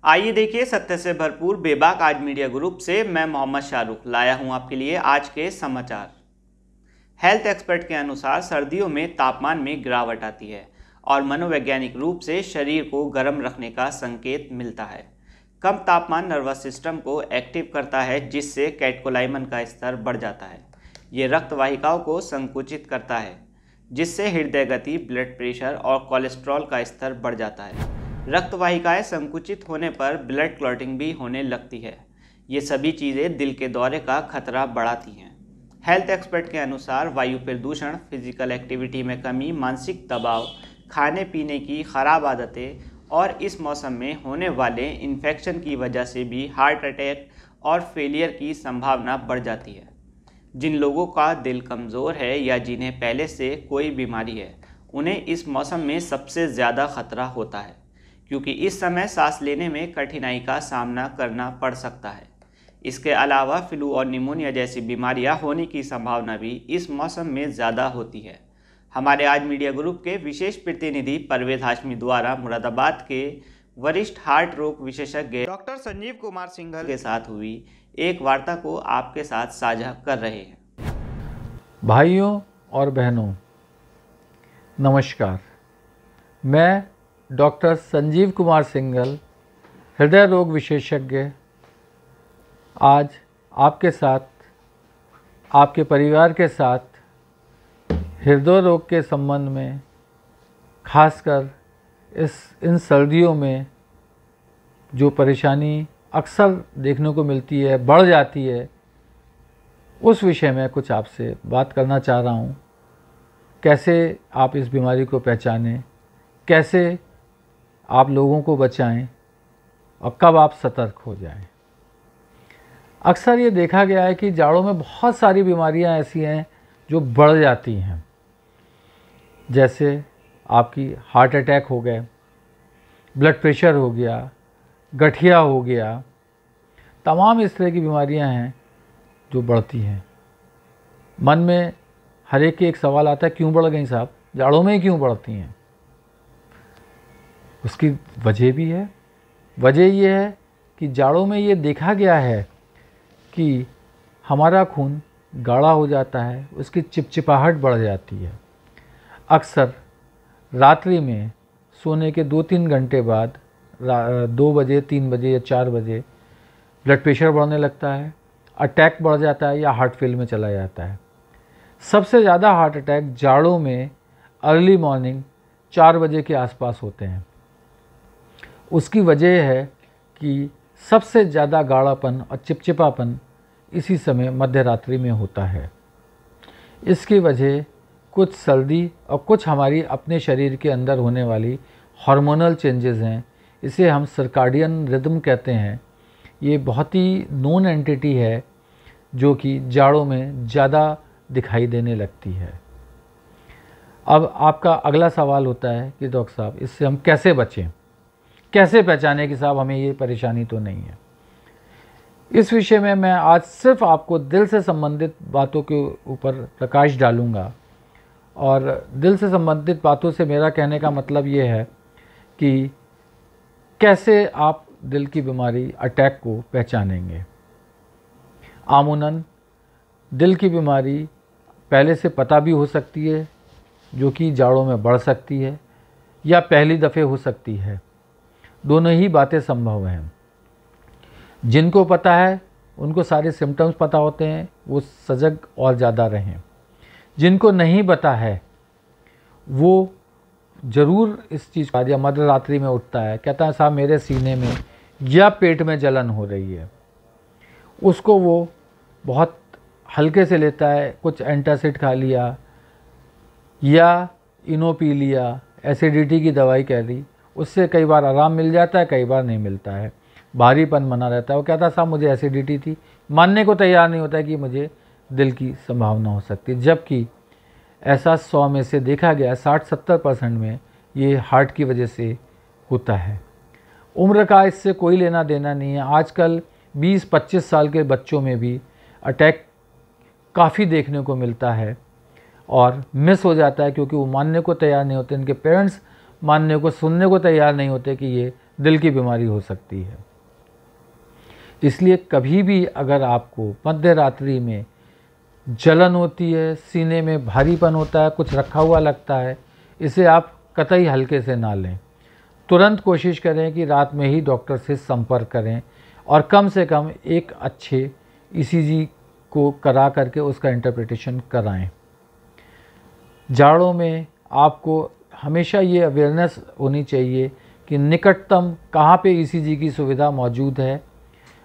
आइए देखिए सत्य से भरपूर बेबाक आज मीडिया ग्रुप से मैं मोहम्मद शाहरुख लाया हूं आपके लिए आज के समाचार। हेल्थ एक्सपर्ट के अनुसार सर्दियों में तापमान में गिरावट आती है और मनोवैज्ञानिक रूप से शरीर को गर्म रखने का संकेत मिलता है। कम तापमान नर्वस सिस्टम को एक्टिव करता है जिससे कैटेकोलाइमन का स्तर बढ़ जाता है। ये रक्त वाहिकाओं को संकुचित करता है जिससे हृदय गति, ब्लड प्रेशर और कोलेस्ट्रॉल का स्तर बढ़ जाता है। रक्त वाहिकाएं संकुचित होने पर ब्लड क्लॉटिंग भी होने लगती है। ये सभी चीज़ें दिल के दौरे का खतरा बढ़ाती हैं। हेल्थ एक्सपर्ट के अनुसार वायु प्रदूषण, फिजिकल एक्टिविटी में कमी, मानसिक दबाव, खाने पीने की खराब आदतें और इस मौसम में होने वाले इन्फेक्शन की वजह से भी हार्ट अटैक और फेलियर की संभावना बढ़ जाती है। जिन लोगों का दिल कमज़ोर है या जिन्हें पहले से कोई बीमारी है, उन्हें इस मौसम में सबसे ज़्यादा खतरा होता है क्योंकि इस समय सांस लेने में कठिनाई का सामना करना पड़ सकता है। इसके अलावा फ्लू और निमोनिया जैसी बीमारियां होने की संभावना भी इस मौसम में ज़्यादा होती है। हमारे आज मीडिया ग्रुप के विशेष प्रतिनिधि परवेज हाशमी द्वारा मुरादाबाद के वरिष्ठ हार्ट रोग विशेषज्ञ डॉक्टर संजीव कुमार सिंघल के साथ हुई एक वार्ता को आपके साथ साझा कर रहे हैं। भाइयों और बहनों, नमस्कार। मैं डॉक्टर संजीव कुमार सिंघल, हृदय रोग विशेषज्ञ, आज आपके साथ, आपके परिवार के साथ हृदय रोग के संबंध में, खासकर इन सर्दियों में जो परेशानी अक्सर देखने को मिलती है, बढ़ जाती है, उस विषय में कुछ आपसे बात करना चाह रहा हूँ। कैसे आप इस बीमारी को पहचानें, कैसे आप लोगों को बचाएं और कब आप सतर्क हो जाएं। अक्सर ये देखा गया है कि जाड़ों में बहुत सारी बीमारियां ऐसी हैं जो बढ़ जाती हैं, जैसे आपकी हार्ट अटैक हो गए, ब्लड प्रेशर हो गया, गठिया हो गया, तमाम इस तरह की बीमारियां हैं जो बढ़ती हैं। मन में हर एक सवाल आता है, क्यों बढ़ गई साहब, जाड़ों में ही क्यों बढ़ती हैं? उसकी वजह भी है। वजह ये है कि जाड़ों में ये देखा गया है कि हमारा खून गाढ़ा हो जाता है, उसकी चिपचिपाहट बढ़ जाती है। अक्सर रात्रि में सोने के 2-3 घंटे बाद 2 बजे, 3 बजे या 4 बजे ब्लड प्रेशर बढ़ने लगता है, अटैक बढ़ जाता है या हार्ट फेल में चला जाता है। सबसे ज़्यादा हार्ट अटैक जाड़ों में अर्ली मॉर्निंग 4 बजे के आसपास होते हैं। उसकी वजह है कि सबसे ज़्यादा गाढ़ापन और चिपचिपापन इसी समय मध्य रात्रि में होता है। इसकी वजह कुछ सर्दी और कुछ हमारी अपने शरीर के अंदर होने वाली हार्मोनल चेंजेस हैं। इसे हम सर्काडियन रिदम कहते हैं। ये बहुत ही नोन एंटिटी है जो कि जाड़ों में ज़्यादा दिखाई देने लगती है। अब आपका अगला सवाल होता है कि डॉक्टर साहब, इससे हम कैसे बचें, कैसे पहचानें कि साहब हमें ये परेशानी तो नहीं है। इस विषय में मैं आज सिर्फ आपको दिल से संबंधित बातों के ऊपर प्रकाश डालूंगा। और दिल से संबंधित बातों से मेरा कहने का मतलब ये है कि कैसे आप दिल की बीमारी, अटैक को पहचानेंगे। आमूनन दिल की बीमारी पहले से पता भी हो सकती है, जो कि जाड़ों में बढ़ सकती है, या पहली दफ़े हो सकती है। दोनों ही बातें संभव हैं। जिनको पता है उनको सारे सिम्टम्स पता होते हैं, वो सजग और ज़्यादा रहें। जिनको नहीं पता है वो ज़रूर इस चीज़ का, या मध्य रात्रि में उठता है, कहता है साहब मेरे सीने में या पेट में जलन हो रही है, उसको वो बहुत हल्के से लेता है। कुछ एंटासिड खा लिया या इनो पी लिया, एसिडिटी की दवाई कह दी, उससे कई बार आराम मिल जाता है, कई बार नहीं मिलता है, भारीपन बना रहता है। वो कहता है साहब मुझे एसिडिटी थी, मानने को तैयार नहीं होता है कि मुझे दिल की संभावना हो सकती है। जबकि ऐसा 100 में से देखा गया 60-70% में ये हार्ट की वजह से होता है। उम्र का इससे कोई लेना देना नहीं है। आजकल 20-25 साल के बच्चों में भी अटैक काफ़ी देखने को मिलता है और मिस हो जाता है क्योंकि वो मानने को तैयार नहीं होते, इनके पेरेंट्स मानने को, सुनने को तैयार नहीं होते कि ये दिल की बीमारी हो सकती है। इसलिए कभी भी अगर आपको मध्य रात्रि में जलन होती है, सीने में भारीपन होता है, कुछ रखा हुआ लगता है, इसे आप कतई हल्के से ना लें। तुरंत कोशिश करें कि रात में ही डॉक्टर से संपर्क करें और कम से कम एक अच्छे ईसीजी को करा करके उसका इंटरप्रिटेशन कराएं। जाड़ों में आपको हमेशा ये अवेयरनेस होनी चाहिए कि निकटतम कहाँ पे ईसीजी की सुविधा मौजूद है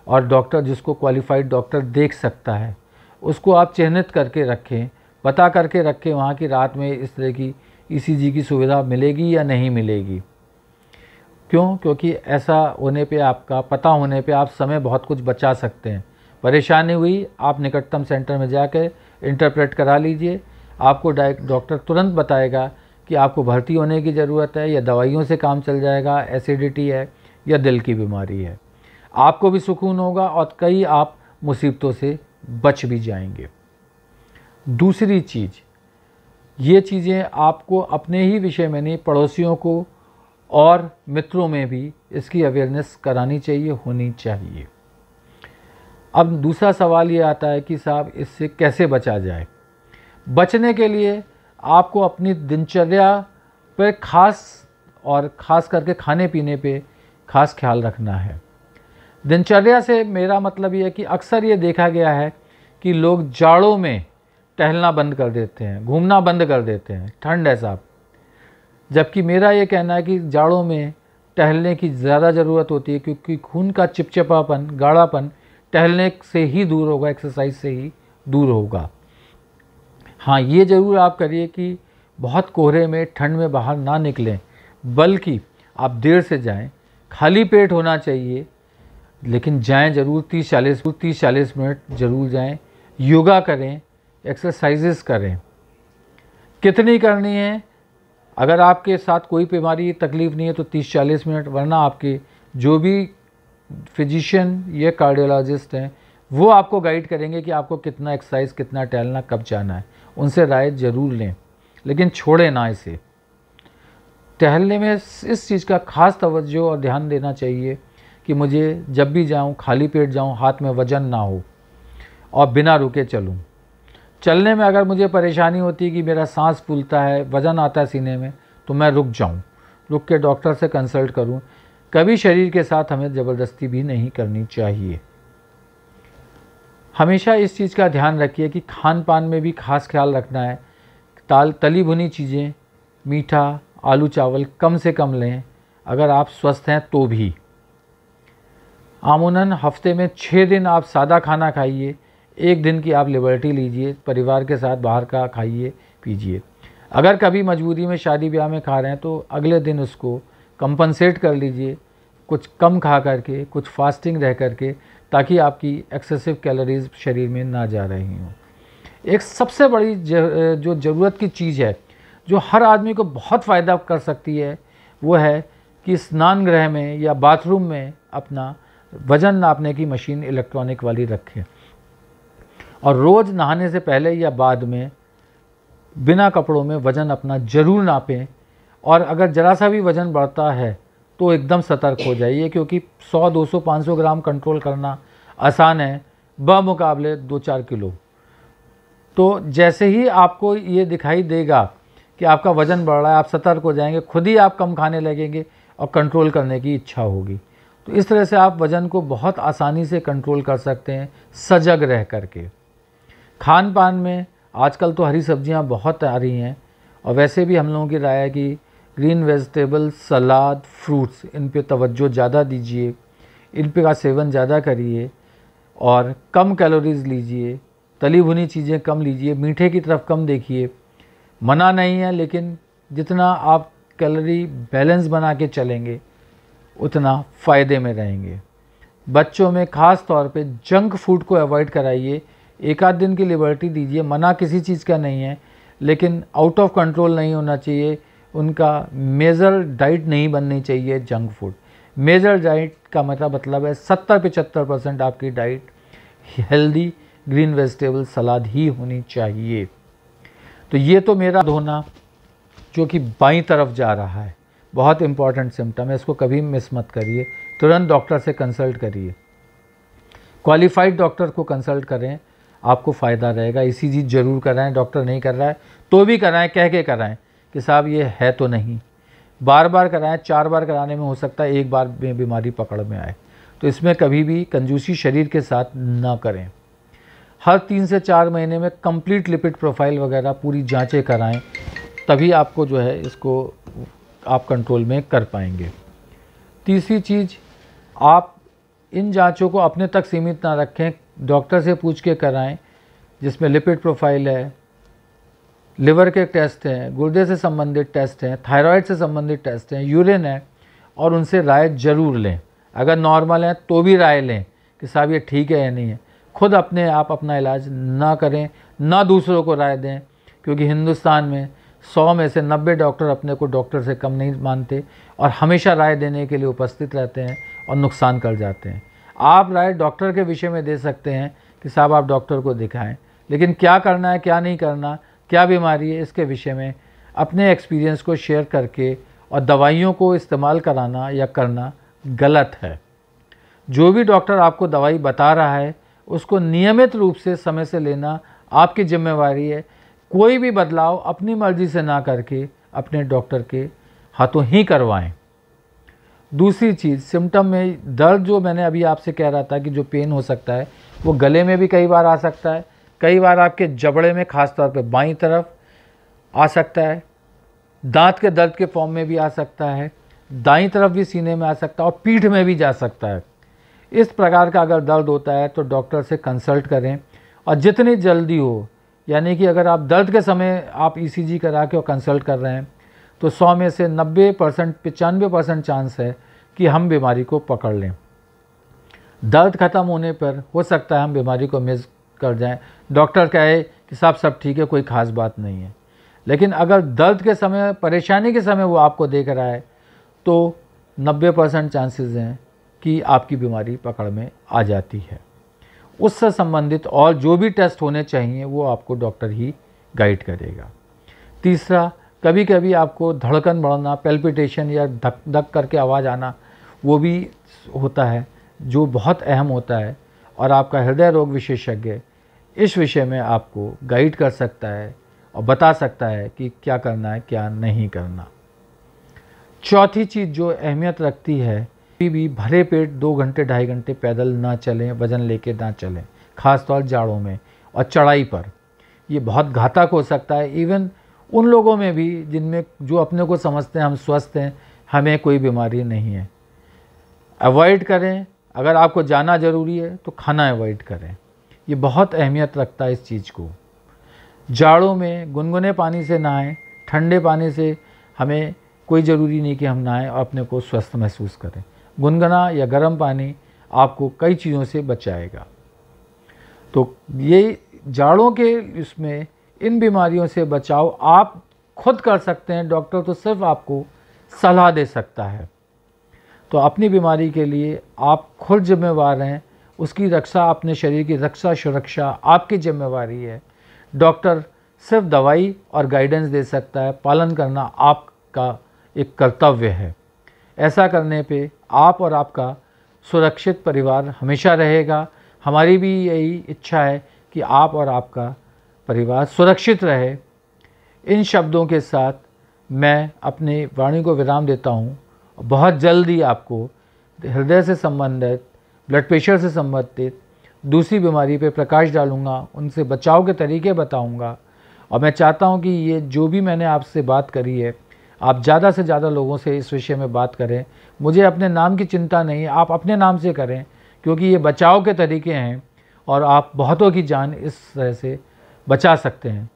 और डॉक्टर जिसको क्वालिफाइड डॉक्टर देख सकता है उसको आप चिन्हित करके रखें, पता करके रखें वहाँ की रात में इस तरह की ईसीजी की सुविधा मिलेगी या नहीं मिलेगी। क्यों? क्योंकि ऐसा होने पे, आपका पता होने पे आप समय बहुत कुछ बचा सकते हैं। परेशानी हुई, आप निकटतम सेंटर में जाकर इंटरप्रेट करा लीजिए, आपको डॉक्टर तुरंत बताएगा कि आपको भर्ती होने की ज़रूरत है या दवाइयों से काम चल जाएगा, एसिडिटी है या दिल की बीमारी है। आपको भी सुकून होगा और कई आप मुसीबतों से बच भी जाएंगे। दूसरी चीज़, ये चीज़ें आपको अपने ही विषय में नहीं, पड़ोसियों को और मित्रों में भी इसकी अवेयरनेस करानी चाहिए, होनी चाहिए। अब दूसरा सवाल ये आता है कि साहब इससे कैसे बचा जाए। बचने के लिए आपको अपनी दिनचर्या पर खास करके खाने पीने पे खास ख्याल रखना है। दिनचर्या से मेरा मतलब ये है कि अक्सर ये देखा गया है कि लोग जाड़ों में टहलना बंद कर देते हैं, घूमना बंद कर देते हैं, ठंड है साहब। जबकि मेरा ये कहना है कि जाड़ों में टहलने की ज़्यादा ज़रूरत होती है, क्योंकि खून का चिपचिपापन, गाढ़ापन टहलने से ही दूर होगा, एक्सरसाइज से ही दूर होगा। हाँ, ये ज़रूर आप करिए कि बहुत कोहरे में, ठंड में बाहर ना निकलें, बल्कि आप देर से जाएं, खाली पेट होना चाहिए, लेकिन जाएं ज़रूर, 30-40 मिनट ज़रूर जाएं। योगा करें, एक्सरसाइजेस करें। कितनी करनी है? अगर आपके साथ कोई बीमारी तकलीफ़ नहीं है तो 30-40 मिनट, वरना आपके जो भी फिजिशियन या कार्डियोलॉजिस्ट हैं वो आपको गाइड करेंगे कि आपको कितना एक्सरसाइज, कितना टहलना, कब जाना है। उनसे राय ज़रूर लें, लेकिन छोड़ें ना इसे। टहलने में इस चीज़ का खास तवज्जो और ध्यान देना चाहिए कि मुझे जब भी जाऊं खाली पेट जाऊं, हाथ में वज़न ना हो और बिना रुके चलूं। चलने में अगर मुझे परेशानी होती है कि मेरा सांस फूलता है, वज़न आता है सीने में, तो मैं रुक जाऊं, रुक के डॉक्टर से कंसल्ट करूं। कभी शरीर के साथ हमें ज़बरदस्ती भी नहीं करनी चाहिए। हमेशा इस चीज़ का ध्यान रखिए कि खान पान में भी खास ख्याल रखना है। तली भुनी चीज़ें, मीठा, आलू चावल कम से कम लें अगर आप स्वस्थ हैं तो भी। आमूनन हफ्ते में 6 दिन आप सादा खाना खाइए, 1 दिन की आप लिबर्टी लीजिए, परिवार के साथ बाहर का खाइए पीजिए। अगर कभी मजबूरी में शादी ब्याह में खा रहे हैं तो अगले दिन उसको कंपनसेट कर लीजिए, कुछ कम खा करके, कुछ फास्टिंग रह करके, ताकि आपकी एक्सेसिव कैलोरीज शरीर में ना जा रही हों। एक सबसे बड़ी जो ज़रूरत की चीज़ है, जो हर आदमी को बहुत फ़ायदा कर सकती है, वो है कि स्नान गृह में या बाथरूम में अपना वज़न नापने की मशीन इलेक्ट्रॉनिक वाली रखें और रोज़ नहाने से पहले या बाद में बिना कपड़ों में वज़न अपना ज़रूर नापें। और अगर ज़रा सा भी वज़न बढ़ता है तो एकदम सतर्क हो जाइए, क्योंकि 100, 200, 500 ग्राम कंट्रोल करना आसान है बमुकाबले 2-4 किलो। तो जैसे ही आपको ये दिखाई देगा कि आपका वज़न बढ़ रहा है, आप सतर्क हो जाएंगे, खुद ही आप कम खाने लगेंगे और कंट्रोल करने की इच्छा होगी। तो इस तरह से आप वज़न को बहुत आसानी से कंट्रोल कर सकते हैं, सजग रह करके। खान पान में आजकल तो हरी सब्जियां बहुत आ रही हैं, और वैसे भी हम लोगों की राय है कि ग्रीन वेजिटेबल, सलाद, फ्रूट्स, इन पे तवज्जो ज़्यादा दीजिए, इन पे का सेवन ज़्यादा करिए और कम कैलोरीज लीजिए, तली भुनी चीज़ें कम लीजिए, मीठे की तरफ कम देखिए। मना नहीं है, लेकिन जितना आप कैलोरी बैलेंस बना के चलेंगे उतना फ़ायदे में रहेंगे। बच्चों में ख़ास तौर पे जंक फूड को अवॉइड कराइए। 1 आध दिन की लिबर्टी दीजिए, मना किसी चीज़ का नहीं है, लेकिन आउट ऑफ कंट्रोल नहीं होना चाहिए। उनका मेजर डाइट नहीं बननी चाहिए जंक फूड। मेजर डाइट का मतलब है 70-75% आपकी डाइट हेल्दी ग्रीन वेजिटेबल सलाद ही होनी चाहिए। तो ये तो मेरा होना जो कि बाईं तरफ जा रहा है, बहुत इंपॉर्टेंट सिम्टम है, इसको कभी मिस मत करिए। तुरंत डॉक्टर से कंसल्ट करिए, क्वालिफाइड डॉक्टर को कंसल्ट करें, आपको फ़ायदा रहेगा। ईसीजी ज़रूर कराएं, डॉक्टर नहीं कर रहा है तो भी कराएं, कह के कराएं कि साहब ये है तो नहीं। बार बार कराएं, 4 बार कराने में हो सकता है 1 बार में बीमारी पकड़ में आए, तो इसमें कभी भी कंजूसी शरीर के साथ ना करें। हर 3 से 4 महीने में कंप्लीट लिपिड प्रोफाइल वगैरह पूरी जांचें कराएं, तभी आपको जो है इसको आप कंट्रोल में कर पाएंगे। तीसरी चीज़, आप इन जांचों को अपने तक सीमित ना रखें, डॉक्टर से पूछ के कराएं, जिसमें लिपिड प्रोफाइल है, लिवर के टेस्ट हैं, गुर्दे से संबंधित टेस्ट हैं, थायराइड से संबंधित टेस्ट हैं, यूरिन है, और उनसे राय ज़रूर लें। अगर नॉर्मल है तो भी राय लें कि साहब ये ठीक है या नहीं है। खुद अपने आप अपना इलाज ना करें, ना दूसरों को राय दें, क्योंकि हिंदुस्तान में 100 में से 90 डॉक्टर अपने को डॉक्टर से कम नहीं मानते और हमेशा राय देने के लिए उपस्थित रहते हैं और नुकसान कर जाते हैं। आप राय डॉक्टर के विषय में दे सकते हैं कि साहब आप डॉक्टर को दिखाएं, लेकिन क्या करना है, क्या नहीं करना, क्या बीमारी है, इसके विषय में अपने एक्सपीरियंस को शेयर करके और दवाइयों को इस्तेमाल कराना या करना गलत है। जो भी डॉक्टर आपको दवाई बता रहा है उसको नियमित रूप से समय से लेना आपकी जिम्मेवारी है। कोई भी बदलाव अपनी मर्जी से ना करके अपने डॉक्टर के हाथों ही करवाएं। दूसरी चीज़, सिम्टम में दर्द, जो मैंने अभी आपसे कह रहा था कि जो पेन हो सकता है वो गले में भी कई बार आ सकता है, कई बार आपके जबड़े में खास तौर पे बाईं तरफ आ सकता है, दांत के दर्द के फॉर्म में भी आ सकता है, दाईं तरफ भी सीने में आ सकता है और पीठ में भी जा सकता है। इस प्रकार का अगर दर्द होता है तो डॉक्टर से कंसल्ट करें और जितनी जल्दी हो, यानी कि अगर आप दर्द के समय आप ईसीजी करा के और कंसल्ट कर रहे हैं तो 100 में से 90% 95% चांस है कि हम बीमारी को पकड़ लें। दर्द ख़त्म होने पर हो सकता है हम बीमारी को मिस कर जाएं, डॉक्टर कहे कि साहब सब ठीक है, कोई ख़ास बात नहीं है। लेकिन अगर दर्द के समय, परेशानी के समय वो आपको देख रहा है तो 90% चांसेस हैं कि आपकी बीमारी पकड़ में आ जाती है। उससे संबंधित और जो भी टेस्ट होने चाहिए वो आपको डॉक्टर ही गाइड करेगा। तीसरा, कभी कभी आपको धड़कन बढ़ना, पैल्पिटेशन या धक धक करके आवाज़ आना, वो भी होता है, जो बहुत अहम होता है, और आपका हृदय रोग विशेषज्ञ इस विषय में आपको गाइड कर सकता है और बता सकता है कि क्या करना है, क्या नहीं करना। चौथी चीज़ जो अहमियत रखती है, कभी भी भरे पेट 2 घंटे 2.5 घंटे पैदल ना चलें, वज़न लेके ना चलें, ख़ास तौर जाड़ों में और चढ़ाई पर। ये बहुत घातक हो सकता है, इवन उन लोगों में भी जिनमें जो अपने को समझते हैं हम स्वस्थ हैं, हमें कोई बीमारी नहीं है। अवॉइड करें, अगर आपको जाना ज़रूरी है तो खाना अवॉइड करें। ये बहुत अहमियत रखता है इस चीज़ को। जाड़ों में गुनगुने पानी से नहाएं, ठंडे पानी से हमें कोई ज़रूरी नहीं कि हम नहाएं और अपने को स्वस्थ महसूस करें। गुनगुना या गर्म पानी आपको कई चीज़ों से बचाएगा। तो ये जाड़ों के इसमें इन बीमारियों से बचाव आप खुद कर सकते हैं, डॉक्टर तो सिर्फ आपको सलाह दे सकता है। तो अपनी बीमारी के लिए आप खुद जिम्मेवार हैं, उसकी रक्षा, अपने शरीर की रक्षा सुरक्षा आपकी जिम्मेवारी है। डॉक्टर सिर्फ दवाई और गाइडेंस दे सकता है, पालन करना आपका एक कर्तव्य है। ऐसा करने पे आप और आपका सुरक्षित परिवार हमेशा रहेगा। हमारी भी यही इच्छा है कि आप और आपका परिवार सुरक्षित रहे। इन शब्दों के साथ मैं अपनी वाणी को विराम देता हूँ। बहुत जल्दी आपको हृदय से संबंधित, ब्लड प्रेशर से संबंधित दूसरी बीमारी पे प्रकाश डालूँगा, उनसे बचाव के तरीके बताऊँगा। और मैं चाहता हूँ कि ये जो भी मैंने आपसे बात करी है, आप ज़्यादा से ज़्यादा लोगों से इस विषय में बात करें। मुझे अपने नाम की चिंता नहीं, आप अपने नाम से करें, क्योंकि ये बचाव के तरीके हैं और आप बहुतों की जान इस तरह से बचा सकते हैं।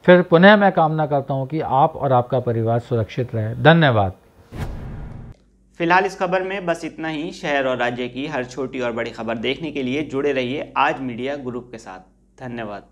फिर पुनः मैं कामना करता हूँ कि आप और आपका परिवार सुरक्षित रहे। धन्यवाद। फिलहाल इस खबर में बस इतना ही। शहर और राज्य की हर छोटी और बड़ी खबर देखने के लिए जुड़े रहिए आज मीडिया ग्रुप के साथ। धन्यवाद।